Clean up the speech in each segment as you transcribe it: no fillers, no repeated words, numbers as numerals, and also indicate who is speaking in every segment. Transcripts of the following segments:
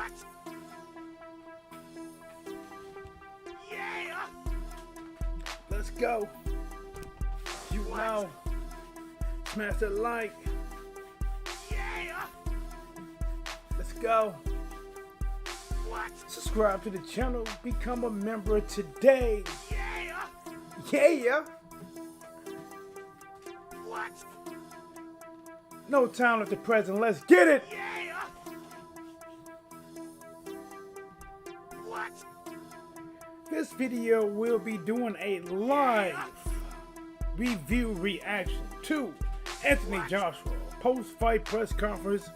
Speaker 1: What? Yeah.
Speaker 2: Let's go. You know. Smash that like.
Speaker 1: Yeah.
Speaker 2: Let's go.
Speaker 1: What?
Speaker 2: Subscribe to the channel. Become a member today.
Speaker 1: Yeah.
Speaker 2: Yeah.
Speaker 1: What?
Speaker 2: No time at the present. Let's get it.
Speaker 1: Yeah. What?
Speaker 2: This video will be doing a live review reaction to Anthony Joshua post-fight press conference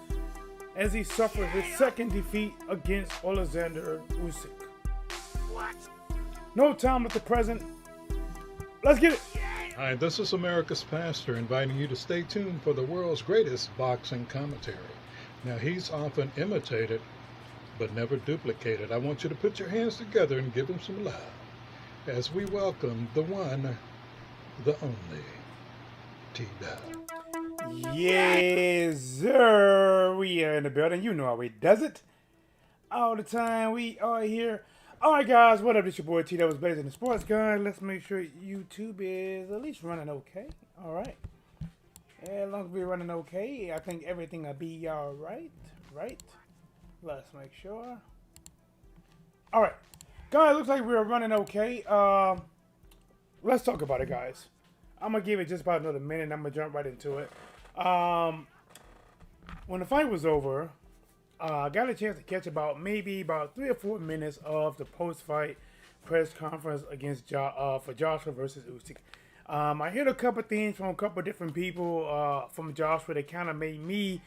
Speaker 2: as he suffers his second defeat against Alexander Usyk.
Speaker 1: What?
Speaker 2: No time at the present. Let's get it.
Speaker 3: Hi, this is America's Pastor inviting you to stay tuned for the world's greatest boxing commentary. Now, he's often imitated, but never duplicated. I want you to put your hands together and give him some love as we welcome the one, the only, TDub.
Speaker 2: Yes, sir. We are in the building. You know how we does it. All the time we are here. Alright guys, what up? It's your boy TDub Whatsblazing, the sports guy. Let's make sure YouTube is at least running okay. Alright. As long as we're running okay, I think everything will be alright. Right? Let's make sure. Alright. Guys, looks like we're running okay. Let's talk about it, guys. I'm going to give it just about another minute and I'm going to jump right into it. When the fight was over, I got a chance to catch maybe about 3 or 4 minutes of the post-fight press conference against for Joshua versus Usyk. I heard a couple things from a couple different people from Joshua that kind of made me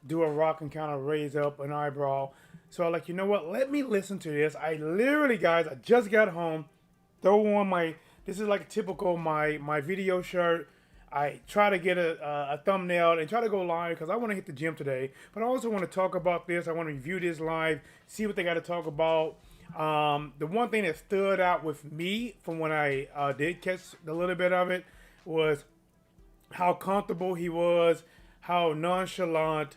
Speaker 2: do a rock and kind of raise up an eyebrow. So I'm like, you know what? Let me listen to this. I literally, guys, I just got home. Throw on this is like a typical my video shirt. I try to get a thumbnail and try to go live because I want to hit the gym today. But I also want to talk about this. I want to review this live, see what they got to talk about. The one thing that stood out with me from when I did catch a little bit of it was how comfortable he was, how nonchalant.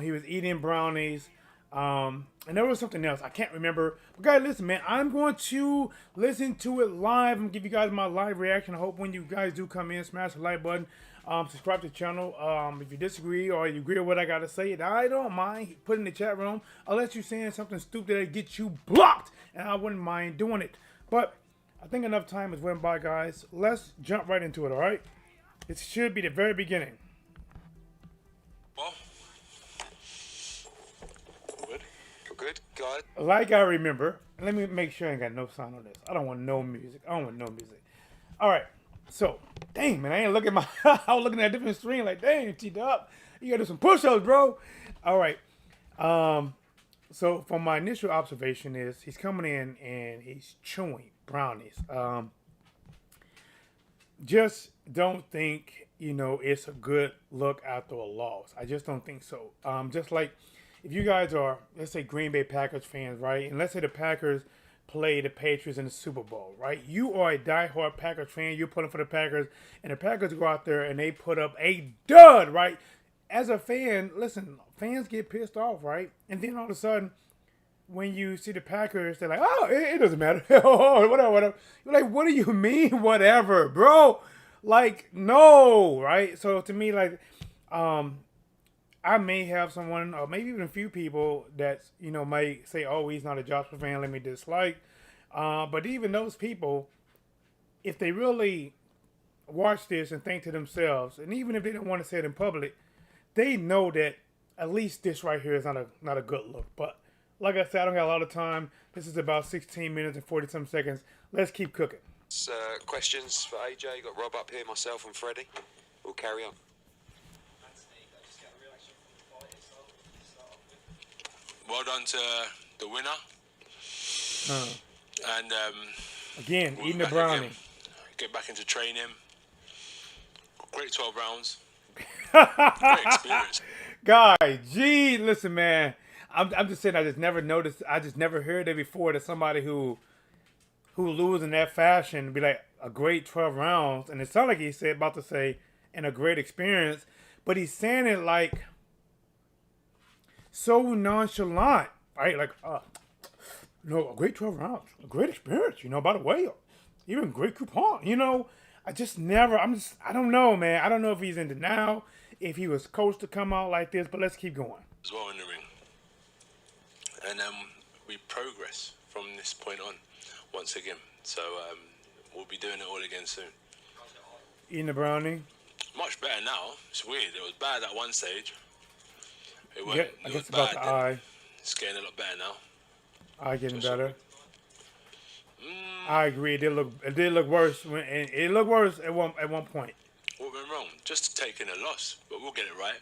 Speaker 2: He was eating brownies. And there was something else. I can't remember. But guys, listen, man. I'm going to listen to it live. I'm going to give you guys my live reaction. I hope when you guys do come in, smash the like button. Subscribe to the channel. If you disagree or you agree with what I got to say, I don't mind. Put it in the chat room. Unless you're saying something stupid that gets you blocked. And I wouldn't mind doing it. But I think enough time has went by, guys. Let's jump right into it, all right? It should be the very beginning.
Speaker 4: Well, good, guys.
Speaker 2: Like I remember, let me make sure I ain't got no sound on this. I don't want no music. I don't want no music. All right. So, dang, man, I ain't looking at I was looking at a different screen like, dang, TDub, you gotta do some push-ups, bro. All right. So from my initial observation is he's coming in and he's chewing brownies. Just don't think, it's a good look after a loss. I just don't think so. Just like if you guys are, let's say, Green Bay Packers fans, right? And let's say the Packers play the Patriots in the Super Bowl, right? You are a diehard Packers fan. You're pulling for the Packers. And the Packers go out there and they put up a dud, right? As a fan, listen, fans get pissed off, right? And then all of a sudden, when you see the Packers, they're like, oh, it doesn't matter. whatever. You're like, what do you mean, whatever, bro? Like, no, right? So to me, like, I may have someone, or maybe even a few people that, might say, oh, he's not a Joshua fan, let me dislike. But even those people, if they really watch this and think to themselves, and even if they don't want to say it in public, they know that at least this right here is not a good look. But like I said, I don't got a lot of time. This is about 16 minutes and 40-some seconds. Let's keep cooking.
Speaker 4: Questions for AJ? You got Rob up here, myself and Freddie. We'll carry on. Well done to the winner. And
Speaker 2: again, eating the brownie.
Speaker 4: Get back into training. Great 12 rounds. Great experience.
Speaker 2: Guys, gee, listen, man. I'm just saying, I just never noticed. I just never heard it before that somebody who lose in that fashion be like a great 12 rounds, and it sounded like he said about to say and a great experience, but he's saying it like so nonchalant. right? Like, a great 12 rounds, a great experience, by the way, even great coupon, I don't know, man. I don't know if he's in denial, if he was coached to come out like this, but let's keep going.
Speaker 5: As well in the ring. And we progress from this point on, once again. So we'll be doing it all again soon.
Speaker 2: Eating the brownie?
Speaker 5: Much better now. It's weird. It was bad at one stage.
Speaker 2: I guess about the eye.
Speaker 5: It's getting a lot better now.
Speaker 2: Eye getting better. I agree. It did look worse it looked worse at one point.
Speaker 5: What went wrong? Just taking a loss, but we'll get it right.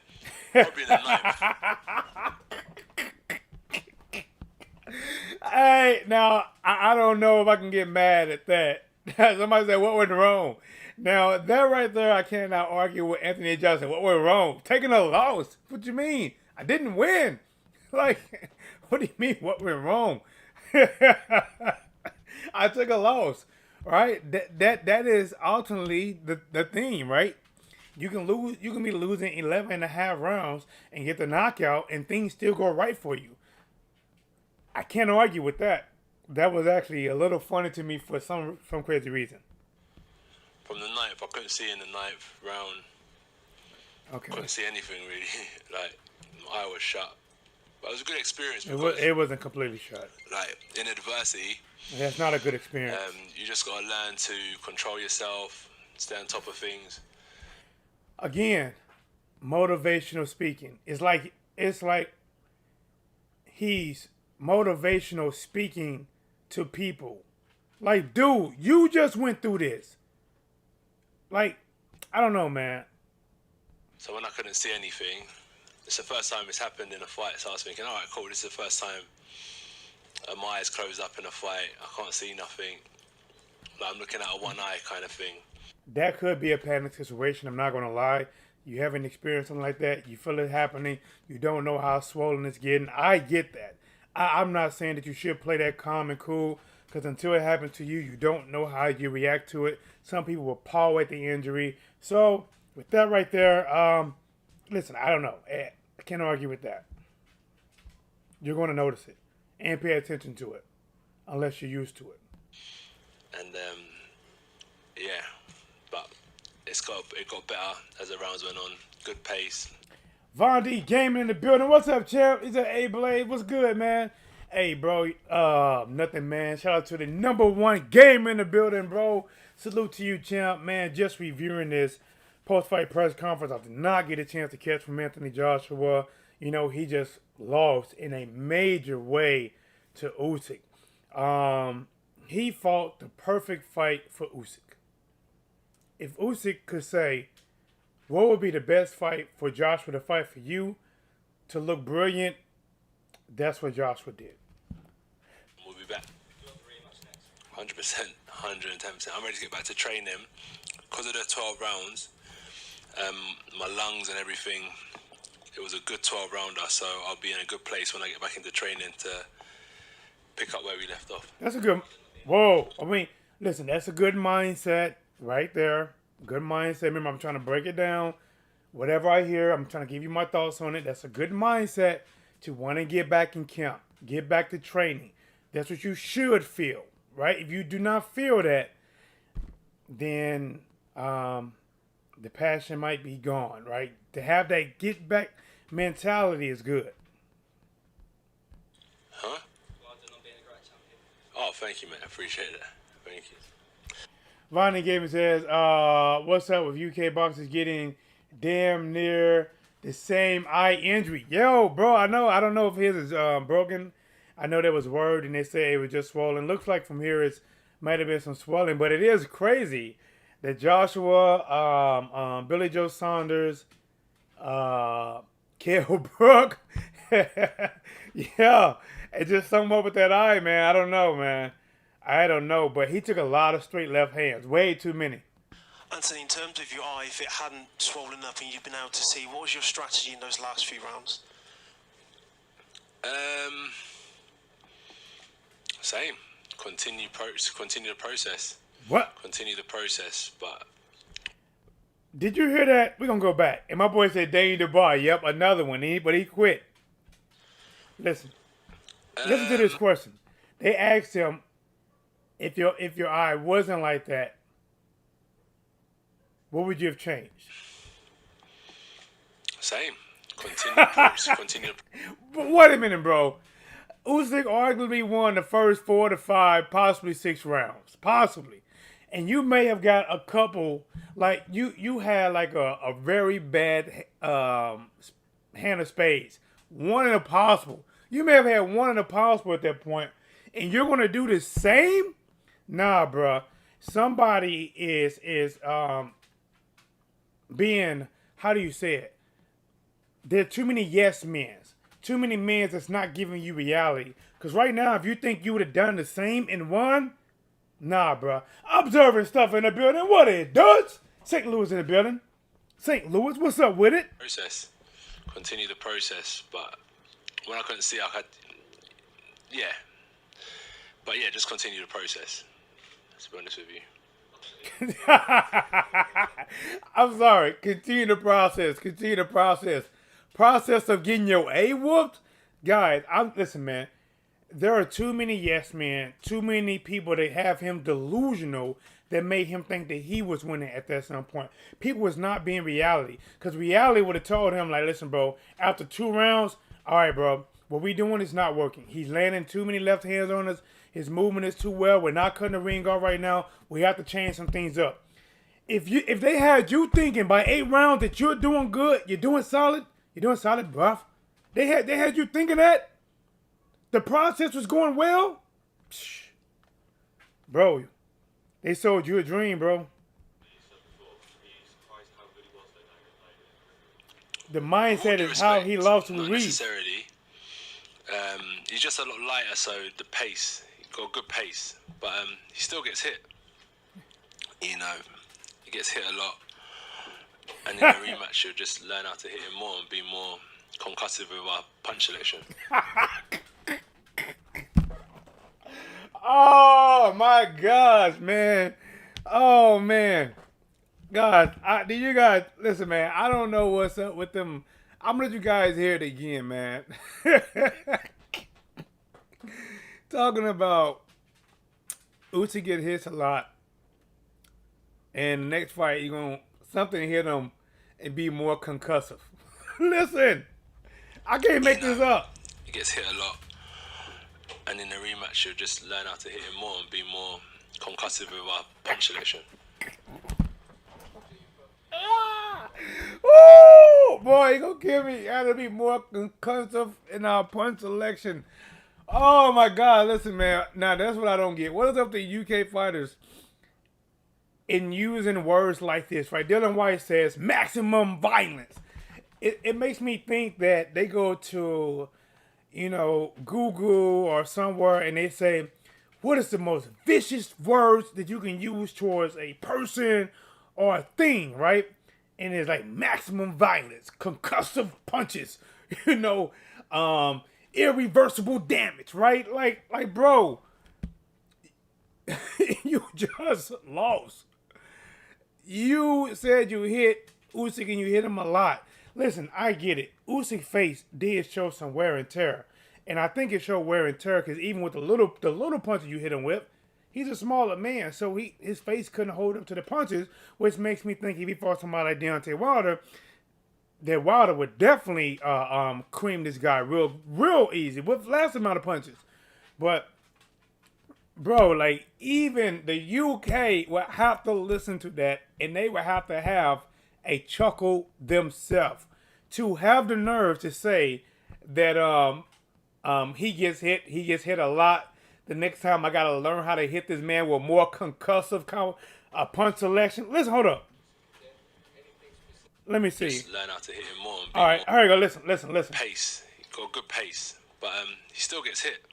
Speaker 5: Probably in the ninth.
Speaker 2: Hey, now I don't know if I can get mad at that. Somebody said, "What went wrong?" Now that right there, I cannot argue with Anthony Johnson. What went wrong? Taking a loss. What you mean? I didn't win. Like, what do you mean? What went wrong? I took a loss, right? That is ultimately the theme, right? You can be losing 11 and a half rounds and get the knockout, and things still go right for you. I can't argue with that. That was actually a little funny to me for some crazy reason.
Speaker 5: From the ninth, I couldn't see in the ninth round.
Speaker 2: Okay.
Speaker 5: Couldn't see anything really. Like, my eye was shut. But it was a good experience because
Speaker 2: It wasn't completely shut.
Speaker 5: like in adversity,
Speaker 2: That's not a good experience.
Speaker 5: you just got to learn to control yourself, stay on top of things.
Speaker 2: Again, motivational speaking. It's like he's motivational speaking to people. Like, dude, you just went through this. Like, I don't know, man.
Speaker 5: So when I couldn't see anything, it's the first time it's happened in a fight. So I was thinking, all right, cool. This is the first time my eyes closed up in a fight. I can't see nothing. Like, I'm looking at a one eye kind of thing.
Speaker 2: That could be a panic situation. I'm not going to lie. You haven't experienced something like that. You feel it happening. You don't know how swollen it's getting. I get that. I'm not saying that you should play that calm and cool, because until it happens to you, you don't know how you react to it. Some people will paw at the injury. So with that right there, listen, I don't know. I can't argue with that. You're going to notice it and pay attention to it unless you're used to it.
Speaker 5: And yeah, but it got better as the rounds went on. Good pace.
Speaker 2: Von D Gaming in the building. What's up, champ? He's at A-Blade. What's good, man? Hey, bro. Nothing, man. Shout out to the #1 gamer in the building, bro. Salute to you, champ. Man, just reviewing this post-fight press conference. I did not get a chance to catch from Anthony Joshua. He just lost in a major way to Usyk. He fought the perfect fight for Usyk. If Usyk could say, what would be the best fight for Joshua to fight for you to look brilliant, that's what Joshua did.
Speaker 5: We'll be back. 100%, 110%. I'm ready to get back to training. Because of the 12 rounds, my lungs and everything, it was a good 12 rounder, so I'll be in a good place when I get back into training to pick up where we left off.
Speaker 2: That's a good, whoa. I mean, listen, that's a good mindset right there. Good mindset. Remember, I'm trying to break it down. Whatever I hear, I'm trying to give you my thoughts on it. That's a good mindset to want to get back in camp, get back to training. That's what you should feel, right? If you do not feel that, then the passion might be gone, right? To have that get back mentality is good.
Speaker 5: Huh? Oh, thank you, man. I appreciate it. Thank you.
Speaker 2: Vonnie Gamer says, what's up with UK boxers getting damn near the same eye injury? Yo, bro, I don't know if his is broken. I know there was word and they say it was just swollen. Looks like from here it might have been some swelling, but it is crazy that Joshua, Billy Joe Saunders, Kell Brook, yeah, it's just something up with that eye, man. I don't know, man. I don't know, but he took a lot of straight left hands. Way too many.
Speaker 6: Anthony, in terms of your eye, if it hadn't swollen up and you'd been able to see, what was your strategy in those last few rounds?
Speaker 5: Same. Continue the process.
Speaker 2: What?
Speaker 5: Continue the process, but...
Speaker 2: Did you hear that? We're going to go back. And my boy said Dane DeBar. Yep, another one. But he quit. Listen. Listen to this question. They asked him if your eye wasn't like that, what would you have changed?
Speaker 5: Same. Continue.
Speaker 2: But wait a minute, bro. Usyk arguably won the first 4 to 5, possibly 6 rounds. Possibly. And you may have got a couple, like, you had like a very bad hand of spades. One in a possible. You may have had one in a possible at that point. And you're going to do the same? Nah, bro. Somebody is being, how do you say it? There are too many yes men. Too many men that's not giving you reality. Because right now, if you think you would have done the same and won, nah, bro. Observing stuff in the building. What it does? St. Louis in the building. St. Louis, what's up with it?
Speaker 5: Process. Continue the process. But when I couldn't see, I had, yeah. But yeah, just continue the process. To be honest with you.
Speaker 2: I'm sorry. Continue the process. Continue the process. Process of getting your A whooped? Guys, listen, man. There are too many yes men, too many people that have him delusional that made him think that he was winning at that some point. People was not being reality. Because reality would have told him, like, listen, bro, after 2 rounds, all right, bro, what we doing is not working. He's landing too many left hands on us. His movement is too well. We're not cutting the ring off right now. We have to change some things up. If they had you thinking by 8 rounds that you're doing good, you're doing solid, bruv. They had you thinking that the process was going well, bro. They sold you a dream, bro. The mindset is how he loves to
Speaker 5: Not
Speaker 2: read.
Speaker 5: necessarily. He's just a lot lighter, so the pace, he's got a good pace, but he still gets hit. You know, he gets hit a lot. And in the rematch, you'll just learn how to hit him more and be more concussive with our punch selection.
Speaker 2: Oh my gosh, man. Oh man. God, you guys listen, man. I don't know what's up with them. I'm gonna let you guys hear it again, man. Talking about Usyk get hits a lot. And the next fight, you're gonna something hit him and be more concussive. Listen, I can't make this up.
Speaker 5: He gets hit a lot. And in the rematch, you'll just learn how to hit him more and be more concussive with our punch selection.
Speaker 2: Woo! Boy, you gonna kill me. Gotta be more concussive in our punch selection. Oh my God, listen, man. Now that's what I don't get. What is up to UK fighters in using words like this, right? Dylan White says maximum violence. It makes me think that they go to, you know, Google or somewhere and they say, what is the most vicious words that you can use towards a person or a thing, right? And it's like maximum violence, concussive punches, you know, irreversible damage, right? Like, bro, you just lost. You said you hit Usyk and you hit him a lot. Listen, I get it. Usyk's face did show some wear and tear. And I think it showed wear and tear because even with the little punches you hit him with, he's a smaller man. So his face couldn't hold up to the punches, which makes me think if he fought somebody like Deontay Wilder, that Wilder would definitely cream this guy real easy with less amount of punches. But, bro, like, even the UK would have to listen to that and they would have to have a chuckle themselves to have the nerve to say that he gets hit a lot. The next time I gotta learn how to hit this man with more concussive punch selection. Listen, hold up. Let me see.
Speaker 5: Just learn how to hit him more and be
Speaker 2: All right,
Speaker 5: more
Speaker 2: here we go. Listen.
Speaker 5: pace. He's got a good pace, but he still gets hit.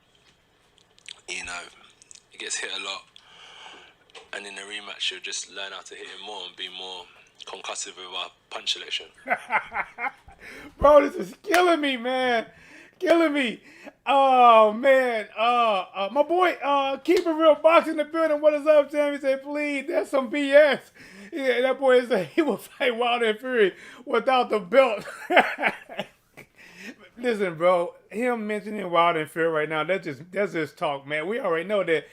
Speaker 5: You know, he gets hit a lot. And in the rematch, you'll just learn how to hit him more and be more concussive with our punch selection.
Speaker 2: Bro, this is killing me, man. Killing me. Oh, man. My boy, Keep It Real Boxing in the building. What is up, Sam? He said, please, that's some BS. Yeah, that boy said he will fight Wilder and Fury without the belt. Listen, bro. Him mentioning Wild and Fear right now, that's just talk, man. We already know that.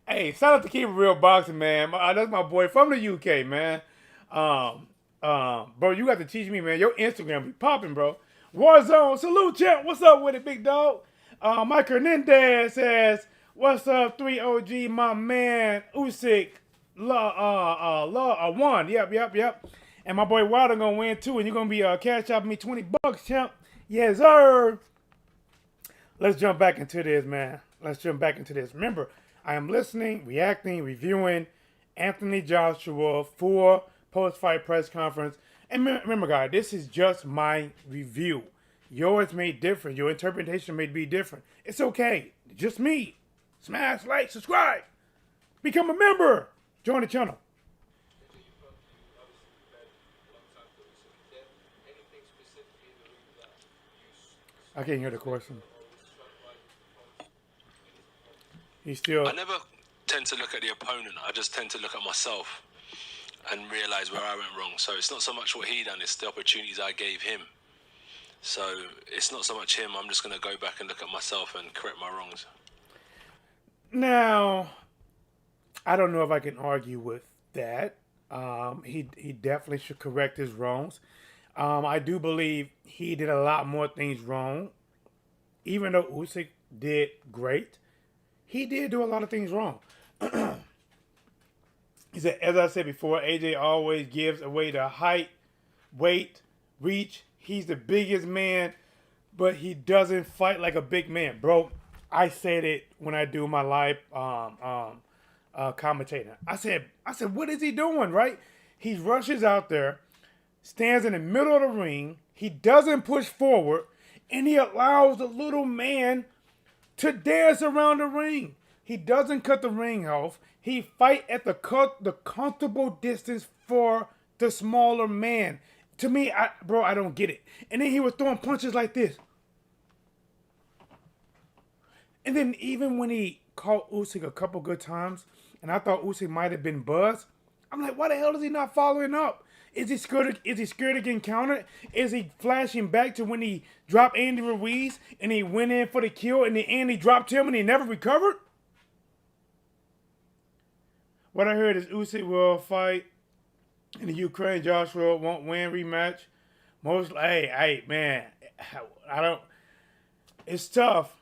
Speaker 2: Hey, shout out to Keep It Real Boxing, man. That's my boy from the UK, man. Bro, you got to teach me, man. Your Instagram be popping, bro. Warzone, salute, champ. What's up with it, big dog? Mike Hernandez says, "What's up, 3OG, my man, Usyk, won. Yep. And my boy Wilder gonna win too, and you're gonna be cash out me $20, champ. Yes, sir." Let's jump back into this, man. Remember, I am listening, reacting, reviewing Anthony Joshua for post-fight press conference. And remember, guys, this is just my review. Yours may differ. Your interpretation may be different. It's okay. Just me. Smash, like, subscribe. Become a member. Join the channel. I can't hear the question. He's still...
Speaker 5: I never tend to look at the opponent. I just tend to look at myself and realize where I went wrong. So it's not so much what he done, it's the opportunities I gave him. So it's not so much him. I'm just going to go back and look at myself and correct my wrongs.
Speaker 2: Now, I don't know if I can argue with that. He definitely should correct his wrongs. I do believe he did a lot more things wrong. Even though Usyk did great, he did do a lot of things wrong. He said, as I said before, AJ always gives away the height, weight, reach. He's the biggest man, but he doesn't fight like a big man. Bro, I said it when I do my live commentating. I said, what is he doing, right? He rushes out there, stands in the middle of the ring. He doesn't push forward, and he allows the little man to dance around the ring. He doesn't cut the ring off. He fight at the comfortable distance for the smaller man. To me, I don't get it. And then he was throwing punches like this. And then even when he caught Usyk a couple good times, and I thought Usyk might have been buzzed, I'm like, why the hell is he not following up? Is he scared of getting countered? Is he flashing back to when he dropped Andy Ruiz and he went in for the kill and then Andy dropped him and he never recovered? What I heard is Usyk will fight in the Ukraine. Joshua won't win rematch. Hey, man, I don't. It's tough.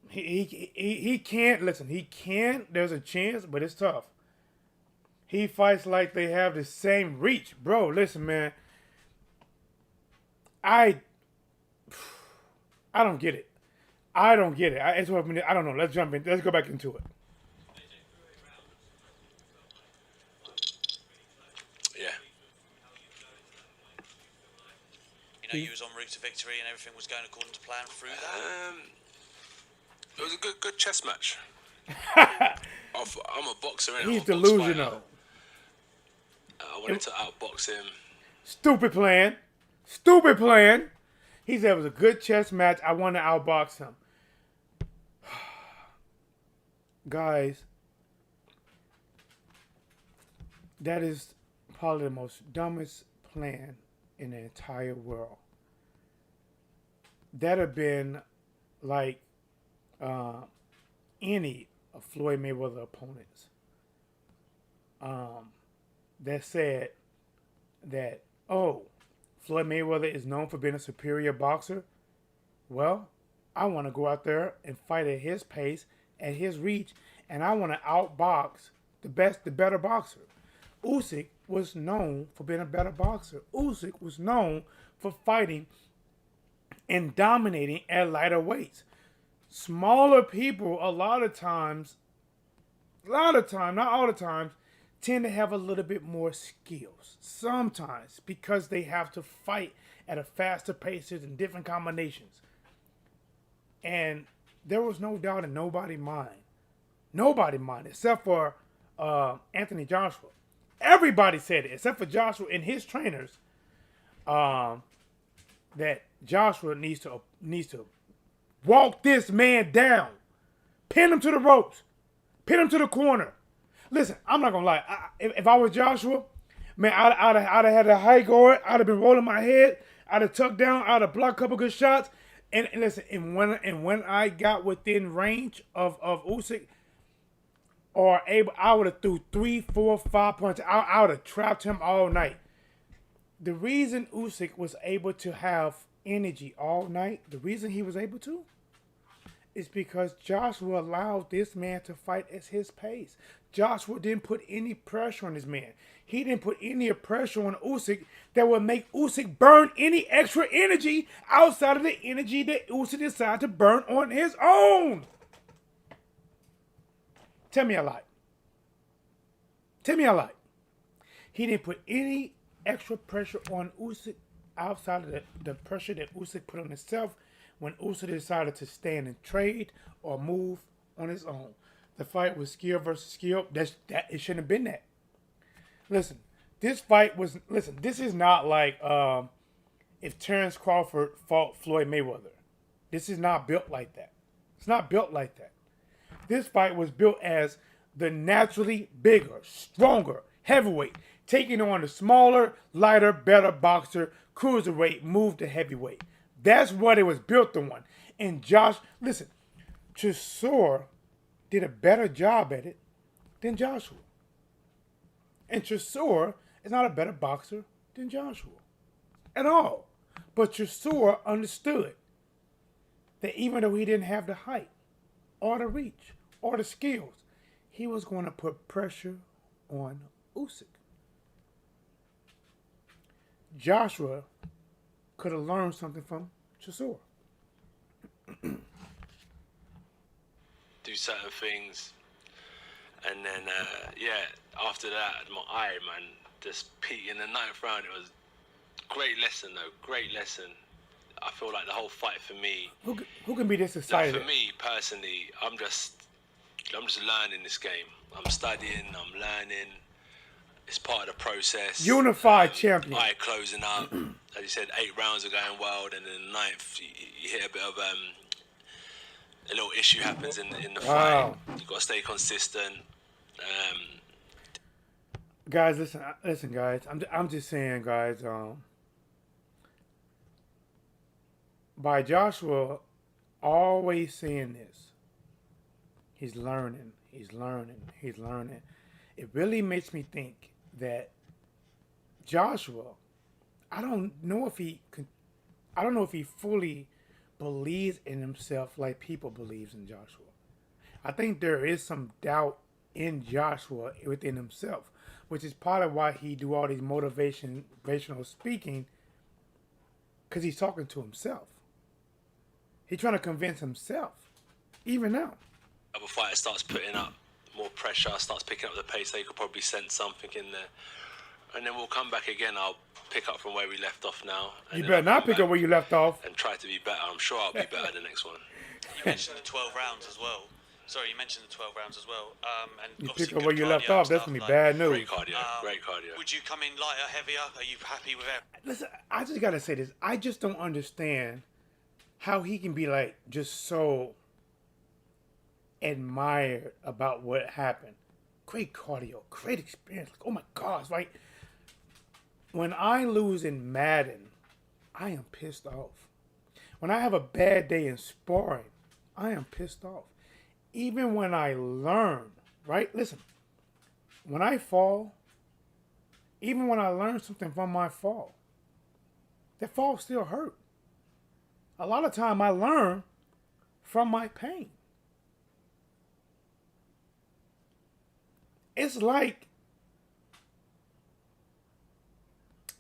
Speaker 2: He can't listen. He can. There's a chance, but it's tough. He fights like they have the same reach, bro. Listen, man. I don't get it. I don't know. Let's jump in. Let's go back into it.
Speaker 7: You was en route to victory and everything was going according to plan through that?
Speaker 5: It was a good chess match. I'm a boxer, innit?
Speaker 2: He's delusional.
Speaker 5: I wanted to outbox him.
Speaker 2: Stupid plan. He said it was a good chess match. I want to outbox him. Guys, that is probably the most dumbest plan in the entire world. That'd have been like any of Floyd Mayweather opponents that said that, oh, Floyd Mayweather is known for being a superior boxer. Well, I want to go out there and fight at his pace, at his reach, and I want to outbox the better boxer. Usyk was known for being a better boxer. Usyk was known for fighting and dominating at lighter weights. Smaller people, a lot of times, not all the times, tend to have a little bit more skills. Sometimes, because they have to fight at a faster pace and different combinations. And there was no doubt in nobody's mind, except for Anthony Joshua. Everybody said it, except for Joshua and his trainers, that Joshua needs to walk this man down, pin him to the ropes, pin him to the corner. Listen, I'm not gonna lie. If I was Joshua, man, I'd have had a high guard. I'd have been rolling my head. I'd have tucked down. I'd have blocked a couple good shots. And listen, and when I got within range of Usyk, I would have threw 3, 4, 5 punches. I would have trapped him all night. The reason Usyk was able to have energy all night, the reason he was able to, is because Joshua allowed this man to fight at his pace. Joshua didn't put any pressure on this man. He didn't put any pressure on Usyk that would make Usyk burn any extra energy outside of the energy that Usyk decided to burn on his own. Tell me a lie. Tell me a lie. He didn't put any extra pressure on Usyk outside of the pressure that Usyk put on himself when Usyk decided to stand and trade or move on his own. The fight was skill versus skill. It shouldn't have been that. Listen, this fight was... Listen, this is not like if Terrence Crawford fought Floyd Mayweather. This is not built like that. It's not built like that. This fight was built as the naturally bigger, stronger heavyweight, taking on the smaller, lighter, better boxer, cruiserweight, move to heavyweight. That's what it was built on. And listen, Chisora did a better job at it than Joshua. And Chisora is not a better boxer than Joshua at all. But Chisora understood that even though he didn't have the height or the reach or the skills, he was going to put pressure on Usyk. Joshua could have learned something from Chisora.
Speaker 5: Do certain things, and then after that, my eye, man, just peaked in the 9th round. It was great lesson, though. Great lesson. I feel like the whole fight for me.
Speaker 2: Who can be this excited?
Speaker 5: For me personally, I'm just learning this game. I'm studying. I'm learning. It's part of the process.
Speaker 2: Unified champion.
Speaker 5: Eye closing up. As you said, 8 rounds are going well, and then the 9th, you hit a bit of a little issue happens in the fight. You got to stay consistent.
Speaker 2: Guys, listen, guys. I'm just saying, guys. By Joshua always saying this, he's learning. It really makes me think that Joshua, I don't know if he fully believes in himself like people believes in Joshua. I think there is some doubt in Joshua within himself, which is part of why he do all these motivational speaking, because he's talking to himself. He's trying to convince himself, even now.
Speaker 5: Other fighter starts putting up more pressure, starts picking up the pace, they could probably sense something in there. And then we'll come back again. I'll pick up from where we left off now.
Speaker 2: You better not pick up where you left off.
Speaker 5: And try to be better. I'm sure I'll be better the next one.
Speaker 7: You mentioned the 12 rounds as well. Sorry, you mentioned the 12 rounds as well. And
Speaker 2: you pick up where you left off, that's going to be bad news.
Speaker 5: Great cardio, great cardio.
Speaker 7: Would you come in lighter, heavier? Are you happy with it?
Speaker 2: Listen, I just got to say this. I just don't understand how he can be like just so admired about what happened. Great cardio, great experience. Like, oh my gosh, like when I lose in Madden, I am pissed off. When I have a bad day in sparring, I am pissed off. Even when I learn, right? Listen, when I fall, even when I learn something from my fall, that fall still hurt. A lot of time I learn from my pain. It's like,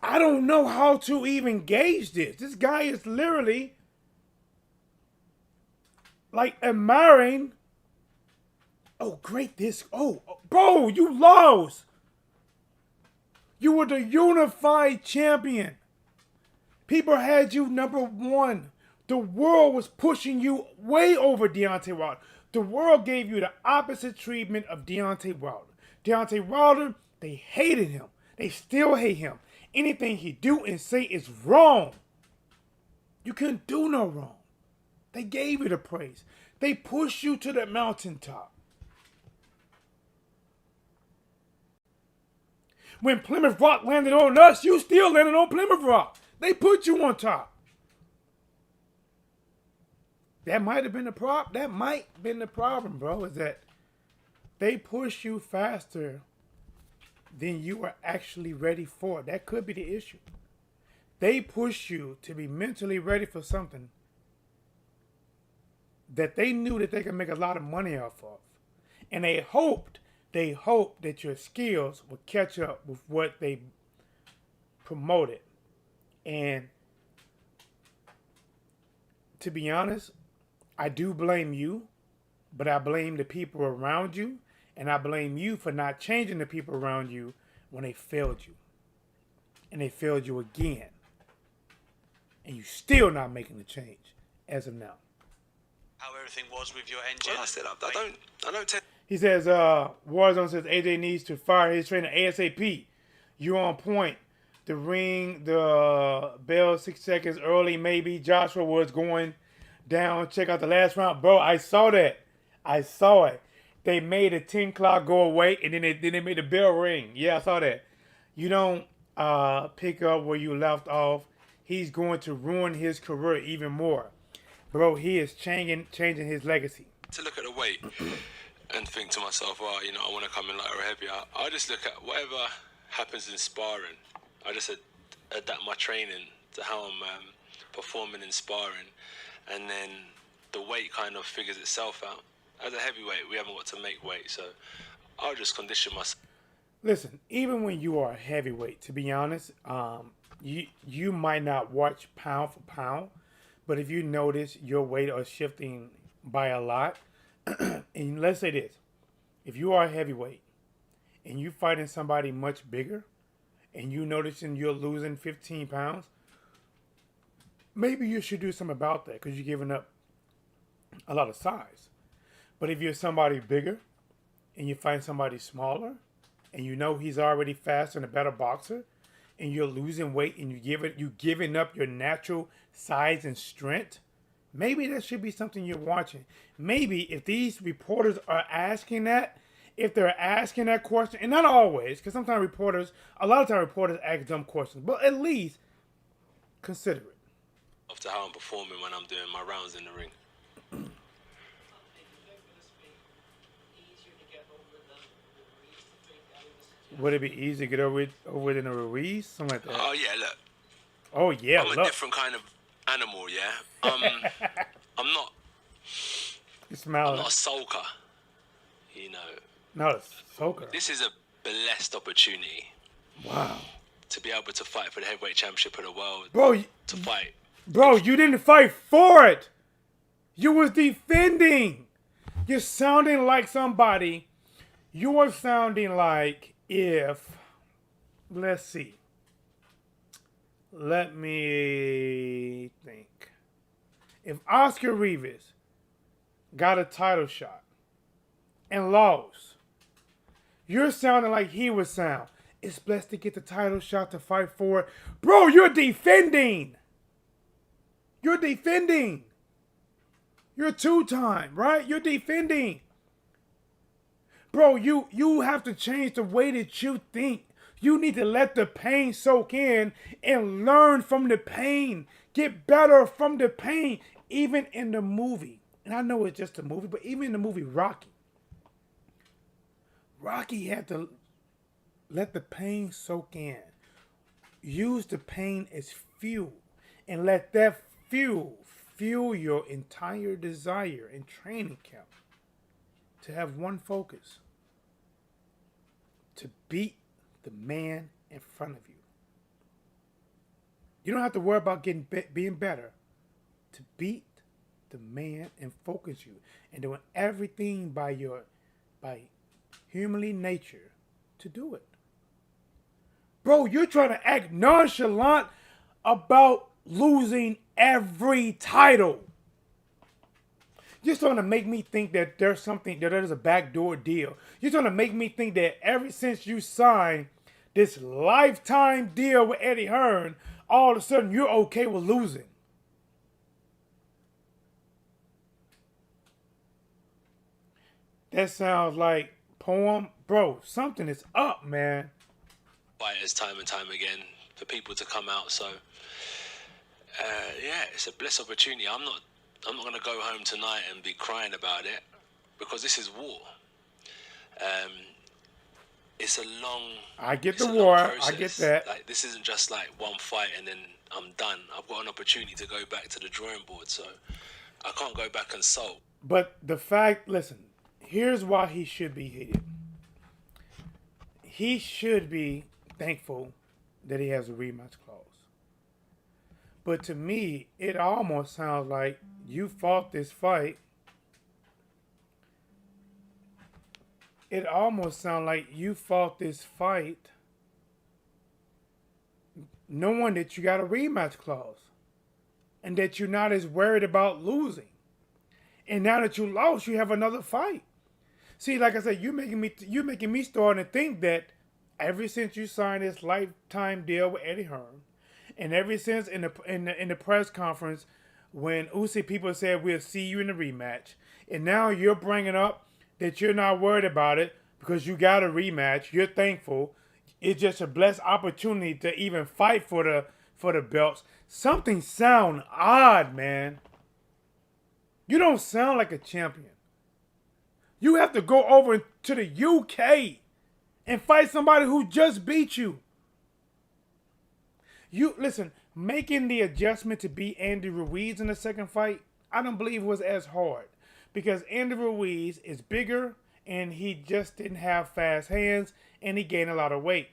Speaker 2: I don't know how to even gauge this. This guy is literally like admiring. Oh, great this. Oh, bro, you lost. You were the unified champion. People had you number 1. The world was pushing you way over Deontay Wilder. The world gave you the opposite treatment of Deontay Wilder. Deontay Wilder, they hated him. They still hate him. Anything he do and say is wrong. You couldn't do no wrong. They gave you the praise. They pushed you to the mountaintop. When Plymouth Rock landed on us, you still landed on Plymouth Rock. They put you on top. that might have been the problem. That might have been the problem, bro, is that they push you faster than you are actually ready for. That could be the issue. They push you to be mentally ready for something that they knew that they could make a lot of money off of. And they hoped that your skills would catch up with what they promoted. And to be honest, I do blame you, but I blame the people around you, and I blame you for not changing the people around you when they failed you. And they failed you again. And you still not making the change as of now.
Speaker 7: How everything was with your engine.
Speaker 4: Well, I said I don't tend.
Speaker 2: He says, Warzone says AJ needs to fire his trainer ASAP. You on point. The ring, the bell 6 seconds early, maybe. Joshua was going down. Check out the last round. Bro, I saw that. I saw it. They made a 10 clock go away, and then they made the bell ring. Yeah, I saw that. You don't pick up where you left off. He's going to ruin his career even more. Bro, he is changing his legacy.
Speaker 5: To look at the weight and think to myself, oh, you know, I want to come in lighter or heavier. I just look at whatever happens in sparring. I just adapt my training to how I'm performing in sparring, and then the weight kind of figures itself out. As a heavyweight, we haven't got to make weight, so I'll just condition myself.
Speaker 2: Listen, even when you are a heavyweight, to be honest, you might not watch pound for pound, but if you notice your weight are shifting by a lot, and let's say this, if you are a heavyweight and you fighting somebody much bigger, and you noticing you're losing 15 pounds, maybe you should do something about that because you're giving up a lot of size. But if you're somebody bigger and you find somebody smaller and you know he's already faster and a better boxer and you're losing weight and you giving up your natural size and strength, maybe that should be something you're watching. Maybe if these reporters are asking that, if they're asking that question, and not always, because sometimes a lot of times reporters ask dumb questions, but at least consider it.
Speaker 5: After how I'm performing when I'm doing my rounds in the ring.
Speaker 2: Would it be easy to get over than a Ruiz? Something like that.
Speaker 5: Oh, yeah, look.
Speaker 2: Oh, yeah,
Speaker 5: I'm a different kind of animal, yeah? I'm not...
Speaker 2: You smile.
Speaker 5: I'm not a sulker, you know.
Speaker 2: Not a sulker.
Speaker 5: This is a blessed opportunity.
Speaker 2: Wow.
Speaker 5: To be able to fight for the heavyweight championship of the world.
Speaker 2: Bro,
Speaker 5: to fight.
Speaker 2: Bro, you didn't fight for it. You was defending. You're sounding like somebody. You are sounding like if, let's see. Let me think. If Oscar Rivas got a title shot and lost, you're sounding like he would sound. It's blessed to get the title shot to fight for it. Bro, you're defending. You're defending. You're two-time, right? You're defending. Bro, you have to change the way that you think. You need to let the pain soak in and learn from the pain. Get better from the pain. Even in the movie. And I know it's just a movie, but even in the movie Rocky. Rocky had to let the pain soak in. Use the pain as fuel. And let that fuel your entire desire in training camp. To have one focus. To beat the man in front of you. You don't have to worry about being better. To beat the man and focus you. And doing everything by humanly nature to do it. Bro, you're trying to act nonchalant about losing every title. You're trying to make me think that there's a backdoor deal. You're trying to make me think that ever since you signed this lifetime deal with Eddie Hearn, all of a sudden you're okay with losing. That sounds like poem. Bro, something is up, man.
Speaker 5: Fighters time and time again for people to come out. So, yeah, it's a blessed opportunity. I'm not I'm not gonna go home tonight and be crying about it, because this is war. It's a long.
Speaker 2: I get
Speaker 5: it's
Speaker 2: the
Speaker 5: a long
Speaker 2: war. I
Speaker 5: process.
Speaker 2: get that.
Speaker 5: Like, this isn't just like one fight and then I'm done. I've got an opportunity to go back to the drawing board, so I can't go back and sulk.
Speaker 2: But the fact, listen, here's why he should be heated. He should be thankful that he has a rematch clause. But to me, it almost sounds like you fought this fight. It almost sounds like you fought this fight knowing that you got a rematch clause and that you're not as worried about losing. And now that you lost, you have another fight. See, like I said, you're making me starting to think that ever since you signed this lifetime deal with Eddie Hearn, and ever since in the press conference when Usyk people said we'll see you in the rematch, and now you're bringing up that you're not worried about it because you got a rematch, you're thankful. It's just a blessed opportunity to even fight for the belts. Something sound odd, man. You don't sound like a champion. You have to go over to the UK and fight somebody who just beat you. You listen, making the adjustment to beat Andy Ruiz in the second fight, I don't believe was as hard. Because Andy Ruiz is bigger and he just didn't have fast hands and he gained a lot of weight.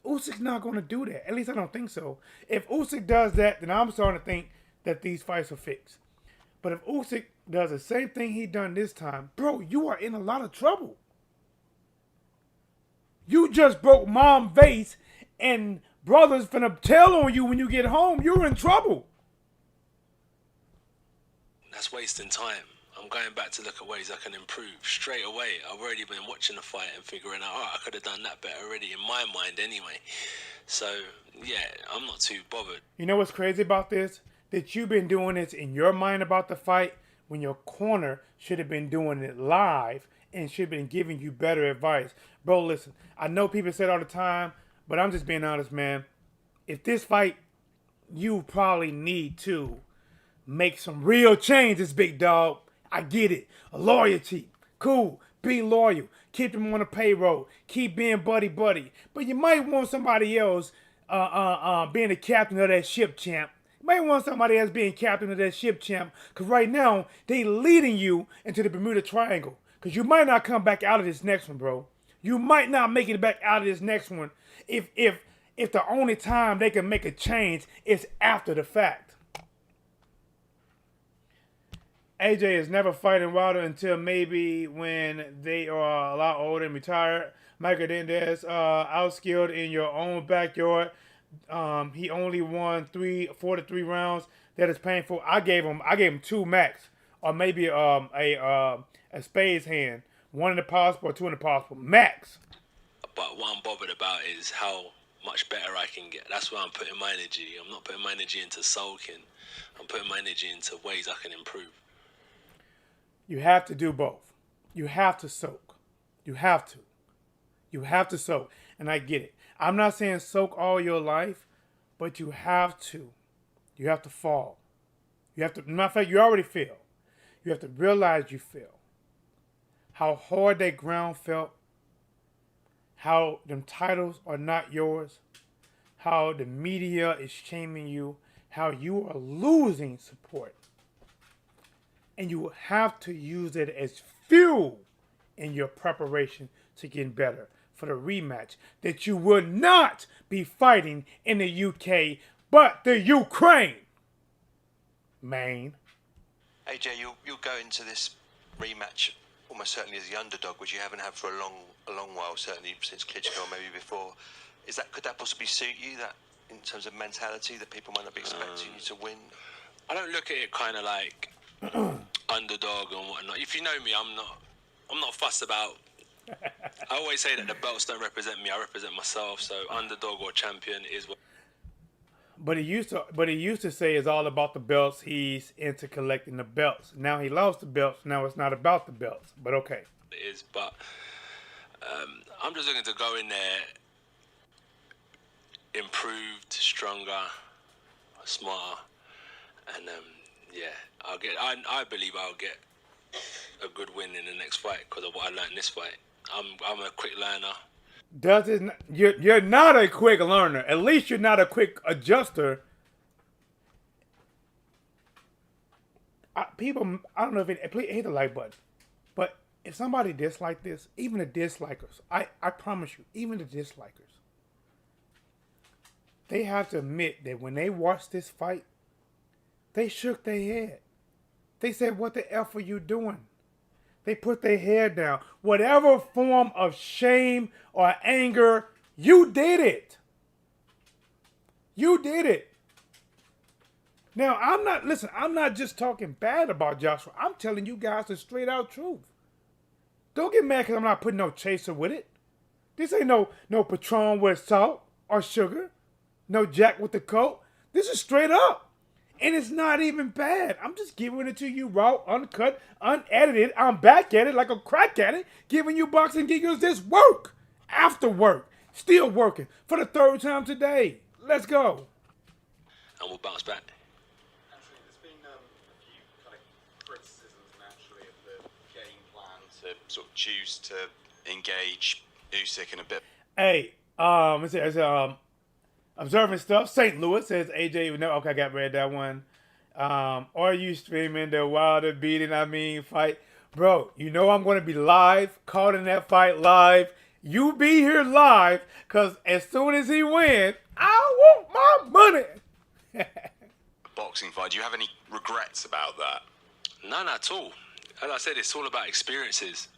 Speaker 2: Usyk's not going to do that. At least I don't think so. If Usyk does that, then I'm starting to think that these fights are fixed. But if Usyk does the same thing he done this time, bro, you are in a lot of trouble. You just broke mom's vase and brothers finna tell on you when you get home. You're in trouble.
Speaker 5: That's wasting time. I'm going back to look at ways I can improve straight away. I've already been watching the fight and figuring out, I could have done that better already in my mind anyway. So, yeah, I'm not too bothered.
Speaker 2: You know what's crazy about this? That you've been doing this in your mind about the fight when your corner should have been doing it live and should have been giving you better advice. Bro, listen, I know people say it all the time, but I'm just being honest, man. If this fight, you probably need to make some real changes, big dog. I get it. Loyalty. Cool. Be loyal. Keep them on the payroll. Keep being buddy-buddy. But you might want somebody else being the captain of that ship, champ. You might want somebody else being captain of that ship, champ. Because right now, they leading you into the Bermuda Triangle. Because you might not come back out of this next one, bro. You might not make it back out of this next one if the only time they can make a change is after the fact. AJ is never fighting Wilder until maybe when they are a lot older and retired. Michael Dendez outskilled in your own backyard. He only won 4 to 3 rounds. That is painful. I gave him 2 max, or maybe a spade's hand, 1 in the possible or 2 in the possible max.
Speaker 5: But what I'm bothered about is how much better I can get. That's where I'm putting my energy. I'm not putting my energy into sulking. I'm putting my energy into ways I can improve.
Speaker 2: You have to do both. You have to soak. You have to. You have to soak. And I get it. I'm not saying soak all your life, but you have to. You have to fall. You have to, matter of fact, you already feel. You have to realize you feel. How hard that ground felt. How them titles are not yours. How the media is shaming you. How you are losing support. And you have to use it as fuel in your preparation to get better for the rematch. That you will not be fighting in the UK, but the Ukraine. Man.
Speaker 8: AJ, you'll go into this rematch almost certainly as the underdog, which you haven't had for a long while, certainly since Klitschko, maybe before. Could that possibly suit you, that in terms of mentality, that people might not be expecting you to win?
Speaker 5: I don't look at it kind of like underdog and whatnot. If you know me, I'm not fussed about. I always say that the belts don't represent me. I represent myself. So underdog or champion is what.
Speaker 2: But he used to say it's all about the belts. He's into collecting the belts. Now he lost the belts. Now it's not about the belts. But okay.
Speaker 5: It is, but I'm just looking to go in there improved, stronger, smarter, and yeah, I believe I'll get a good win in the next fight because of what I learned in this fight. I'm a quick learner.
Speaker 2: You're not a quick learner. At least you're not a quick adjuster. I don't know if please hit the like button, but if somebody dislike this, even the dislikers, I promise you, even the dislikers, they have to admit that when they watched this fight, they shook their head. They said, "What the F are you doing?" They put their head down. Whatever form of shame or anger, you did it. You did it. Now, I'm not just talking bad about Joshua. I'm telling you guys the straight out truth. Don't get mad because I'm not putting no chaser with it. This ain't no Patron with salt or sugar. No Jack with the Coke. This is straight up. And it's not even bad. I'm just giving it to you raw, uncut, unedited. I'm back at it like a crack at it, giving you boxing giggles this work. After work. Still working. For the third time today. Let's go.
Speaker 5: And we'll bounce back.
Speaker 9: Actually, there's been a few kind of criticisms naturally of the game plan to sort of choose to engage Usyk in a bit.
Speaker 2: Hey, observing stuff. St. Louis says AJ. No, okay, I got read that one. Are you streaming the Wilder beating? Fight, bro. You know I'm going to be live, calling that fight live. You be here live, cause as soon as he wins, I want my money.
Speaker 9: Boxing fight. Do you have any regrets about that?
Speaker 5: None at all. As I said, it's all about experiences.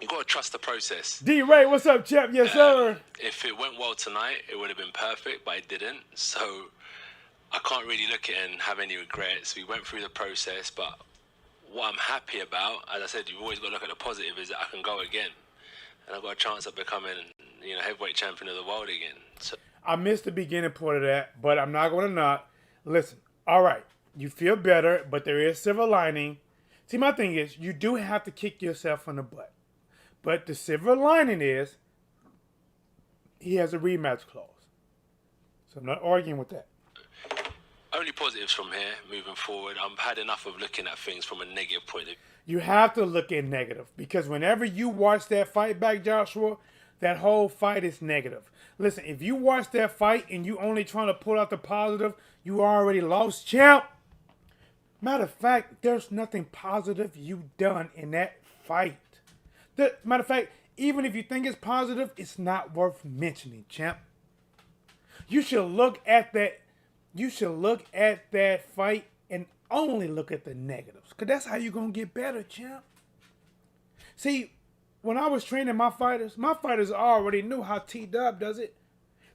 Speaker 5: You got to trust the process.
Speaker 2: D-Ray, what's up, champ? Yes, sir.
Speaker 5: If it went well tonight, it would have been perfect, but it didn't. So I can't really look at it and have any regrets. We went through the process, but what I'm happy about, as I said, you've always got to look at the positive, is that I can go again. And I've got a chance of becoming, heavyweight champion of the world again. So
Speaker 2: I missed the beginning part of that, but I'm not going to not. Listen, all right, you feel better, but there is silver lining. See, my thing is, you do have to kick yourself in the butt. But the silver lining is, he has a rematch clause. So I'm not arguing with that.
Speaker 5: Only positives from here, moving forward. I've had enough of looking at things from a negative point of view.
Speaker 2: You have to look at negative. Because whenever you watch that fight back, Joshua, that whole fight is negative. Listen, if you watch that fight and you only trying to pull out the positive, you already lost, champ. Matter of fact, there's nothing positive you done in that fight. Matter of fact, even if you think it's positive, it's not worth mentioning, champ. You should look at that. You should look at that fight and only look at the negatives. Because that's how you're going to get better, champ. See, when I was training my fighters already knew how TDub does it.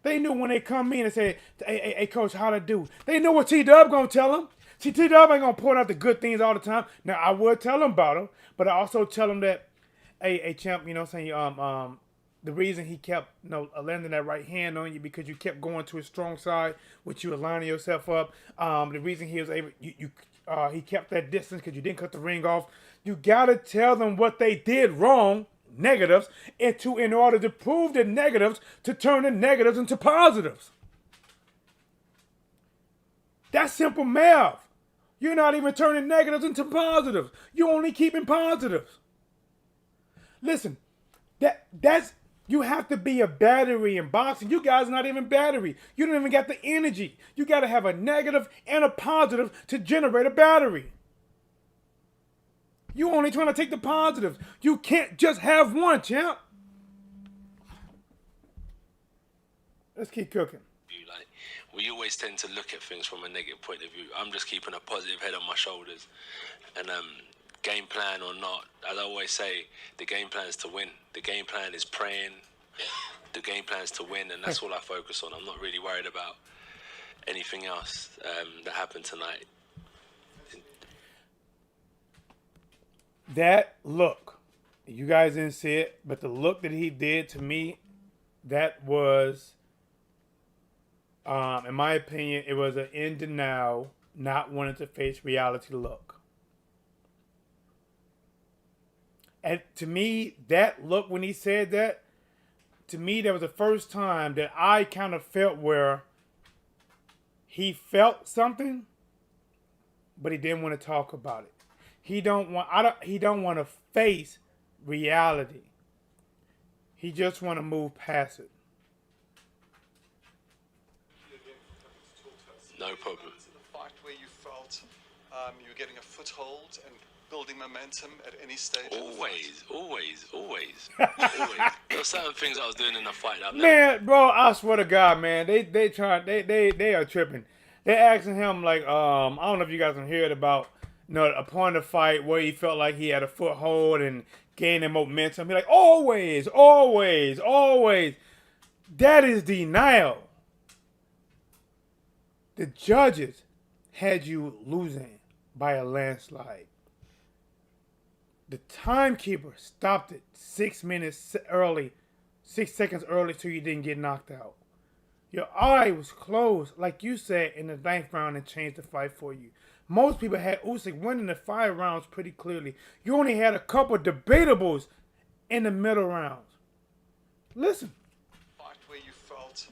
Speaker 2: They knew when they come in and say, hey, coach, how to do? They know what TDub going to tell them. See, TDub ain't going to point out the good things all the time. Now, I would tell them about them, but I also tell them that, hey, champ, you know what I'm saying? The reason he kept landing that right hand on you because you kept going to his strong side, which you were lining yourself up. The reason he was able, he kept that distance because you didn't cut the ring off. You got to tell them what they did wrong, negatives, in order to prove the negatives, to turn the negatives into positives. That's simple math. You're not even turning negatives into positives. You're only keeping positives. Listen, that's you have to be a battery in boxing. You guys are not even battery. You don't even got the energy. You got to have a negative and a positive to generate a battery. You only trying to take the positives. You can't just have one, champ. Let's keep cooking.
Speaker 5: We always tend to look at things from a negative point of view. I'm just keeping a positive head on my shoulders. And game plan or not, as I always say, the game plan is to win. The game plan is praying. The game plan is to win, and that's all I focus on. I'm not really worried about anything else that happened tonight.
Speaker 2: That look, you guys didn't see it, but the look that he did to me, that was, in my opinion, it was an in denial, not wanting to face reality look. And to me, that look, when he said that, to me, that was the first time that I kind of felt where he felt something but he didn't want to talk about it. He don't want to face reality. He just want to move past it.
Speaker 5: No problem.
Speaker 10: The fight where you felt you were getting a foothold and building momentum at any stage.
Speaker 5: Always. There were certain things I was doing in the fight that I've never.
Speaker 2: Man, bro, I swear to God, man, they are tripping. They're asking him like, I don't know if you guys have heard about, upon the fight where he felt like he had a foothold and gaining momentum. He's like, always. That is denial. The judges had you losing by a landslide. The timekeeper stopped it 6 seconds early so you didn't get knocked out. Your eye was closed, like you said, in the 9th round and changed the fight for you. Most people had Usyk winning the 5 rounds pretty clearly. You only had a couple debatables in the middle rounds. Listen.
Speaker 10: Fight where you felt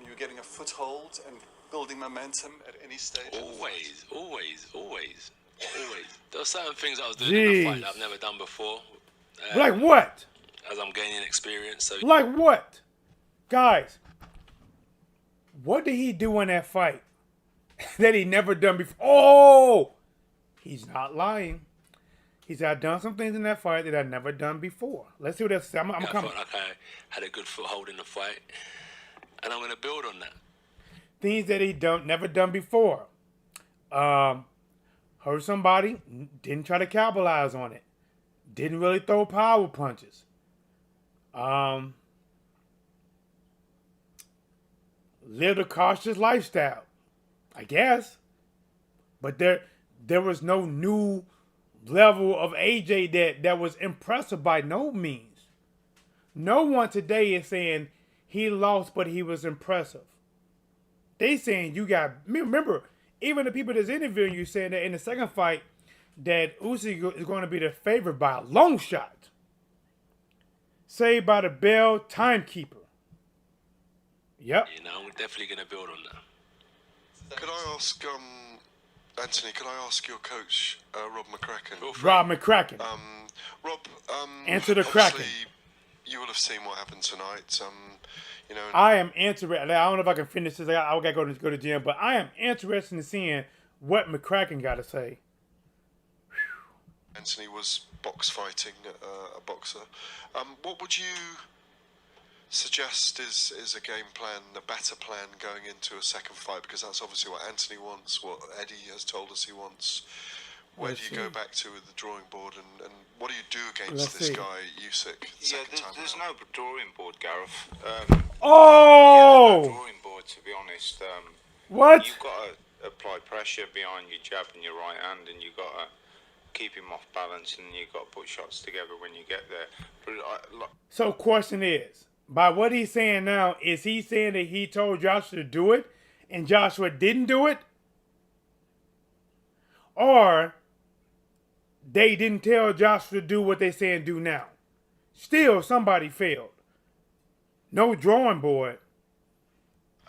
Speaker 10: you were getting a foothold and building momentum at any stage.
Speaker 5: Always. There were certain things I was doing in the fight that I've never done before.
Speaker 2: Like what?
Speaker 5: As I'm gaining experience. So.
Speaker 2: Like what? Guys, what did he do in that fight that he never done before? Oh! He's not lying. He said, I've done some things in that fight that I've never done before. Let's see what that's. I'm coming.
Speaker 5: I felt like I had a good foothold in the fight. And I'm going to build on that.
Speaker 2: Things that he never done before. Hurt somebody, didn't try to capitalize on it. Didn't really throw power punches. Lived a cautious lifestyle, I guess. But there was no new level of AJ that was impressive by no means. No one today is saying he lost, but he was impressive. They saying you got, remember, even the people that's interviewing you saying that in the second fight that Usyk is going to be the favorite by a long shot. Saved by the bell timekeeper. Yep.
Speaker 5: I'm definitely going to build on that.
Speaker 11: Could I ask, Anthony, could I ask your coach, Rob McCracken?
Speaker 2: Rob McCracken.
Speaker 11: Rob,
Speaker 2: answer the Kraken.
Speaker 11: You will have seen what happened tonight.
Speaker 2: I am interested. I don't know if I can finish this. I got to go to the gym, but I am interested in seeing what McCracken got to say.
Speaker 11: Anthony was box fighting, a boxer. What would you suggest is a game plan, a better plan going into a second fight? Because that's obviously what Anthony wants, what Eddie has told us he wants. Where do you go back to with the drawing board, and what do you do against this guy, Usyk?
Speaker 12: There's no drawing board, Gareth.
Speaker 2: No
Speaker 12: drawing board, to be honest.
Speaker 2: What?
Speaker 12: You've got to apply pressure behind your jab and your right hand, and you've got to keep him off balance, and you've got to put shots together when you get there.
Speaker 2: So question is, by what he's saying now, is he saying that he told Joshua to do it, and Joshua didn't do it? Or they didn't tell Joshua to do what they saying do now? Still, somebody failed. No drawing board.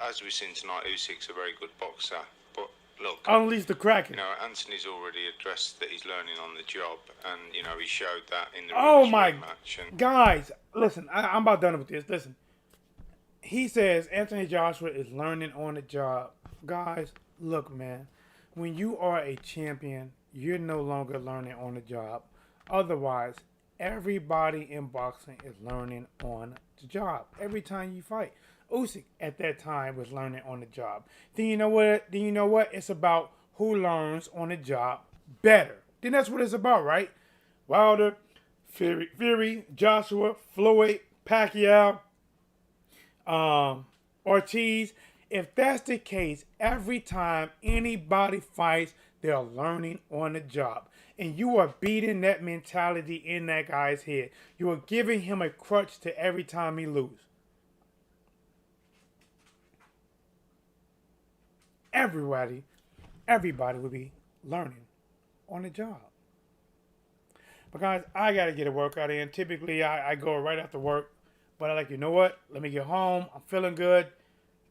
Speaker 12: As we've seen tonight, Usyk's a very good boxer. But look,
Speaker 2: unleash the Kraken.
Speaker 12: Anthony's already addressed that he's learning on the job, and he showed that in the
Speaker 2: match. Guys, listen, I'm about done with this. Listen, he says Anthony Joshua is learning on the job. Guys, look, man, when you are a champion, you're no longer learning on the job. Otherwise, everybody in boxing is learning on the job. Every time you fight. Usyk at that time was learning on the job. Then you know what? It's about who learns on the job better. Then that's what it's about, right? Wilder, Fury, Joshua, Floyd, Pacquiao, Ortiz. If that's the case, every time anybody fights, they're learning on the job. And you are beating that mentality in that guy's head. You are giving him a crutch to every time he loses. Everybody will be learning on the job. But guys, I got to get a workout in. Typically, I go right after work. But I like, you know what? Let me get home. I'm feeling good.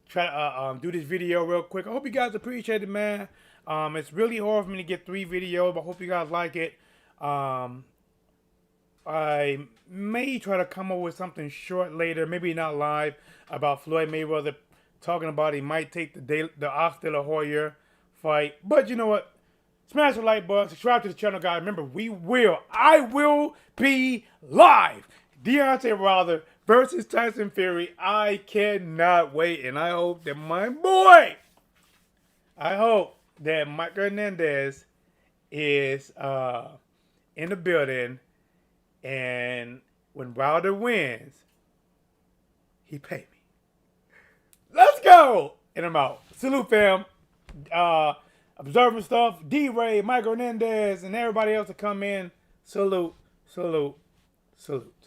Speaker 2: Try to do this video real quick. I hope you guys appreciate it, man. It's really hard for me to get 3 videos, but I hope you guys like it. I may try to come up with something short later, maybe not live, about Floyd Mayweather talking about he might take the Oscar De La Hoya fight. But you know what? Smash the like button, subscribe to the channel, guys. Remember, I will be live. Deontay Wilder versus Tyson Fury. I cannot wait, and I hope that Mike Hernandez is in the building, and when Wilder wins, he paid me. Let's go! And I'm out. Salute, fam. Observing stuff. D-Ray, Mike Hernandez, and everybody else to come in. Salute, salute, salute.